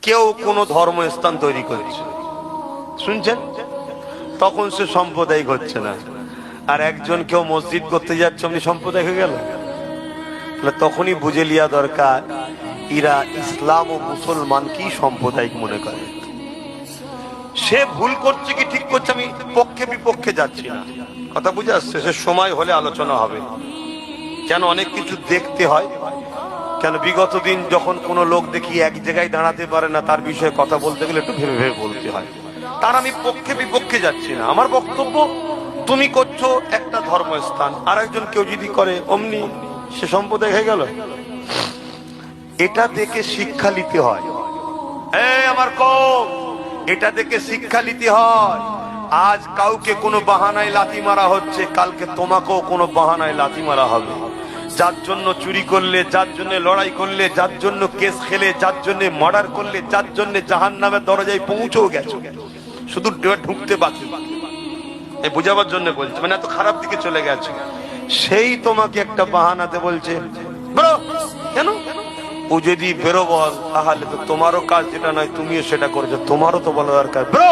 কেউ কোনো ধর্মস্থান তৈরি করছে, শুনছেন, তখন সে সাম্প্রদায়িক হচ্ছে না। আর একজন কেউ মসজিদ করতে যাচ্ছে, অমনি সাম্প্রদায়িক হয়ে গেল। তখনই বুঝে লিয়া দরকার, এরা ইসলাম ও মুসলমানকেই সাম্প্রদায়িক মনে করে। সে ভুল করছে কি ঠিক করছে আমি পক্ষে বিপক্ষে যাচ্ছি না, কথা বুঝে আসছে। সে সময় হলে আলোচনা হবে, কেন অনেক কিছু দেখতে হয়। কেন বিগত দিন যখন কোনো লোক দেখি এক জায়গায় দাঁড়াতে পারে না, তার বিষয়ে কথা বলতে গেলে একটু ভেবে ভেবে বলতে হয়। তার আমি পক্ষে বিপক্ষে যাচ্ছি না, আমার বক্তব্য তুমি করছো একটা ধর্মস্থান, আর একজন কেউ যদি করে অমনি সে সম্প্রদায় হয়ে গেল। এটা দেখে শিক্ষা নিতে হয়। আমার কম, এটা দেখে শিক্ষা নিতে হয়। আজ কাউকে কোনো বাহানায় লাথি মারা হচ্ছে, কালকে তোমাকেও কোনো বাহানায় লাথি মারা হবে। যার জন্য চুরি করলে, যার জন্য লড়াই করলে, যার জন্য কেস খেলে, যার জন্য মার্ডার করলে, যার জন্য জাহান্নামের দরজায় পৌঁছেও গেছো, শুধু ঢুকতে বাকি। এই বুঝাবার জন্য বলছে, মানে এত খারাপ দিকে চলে গেছে। সেই তোমাকে একটা বাহানাতে বলছে বেরো। কেন? ও যদি বেরো বল, তাহলে তো তোমারও কাজ যেটা নয় তুমিও সেটা করেছো, তোমারও তো বলা দরকার বেরো।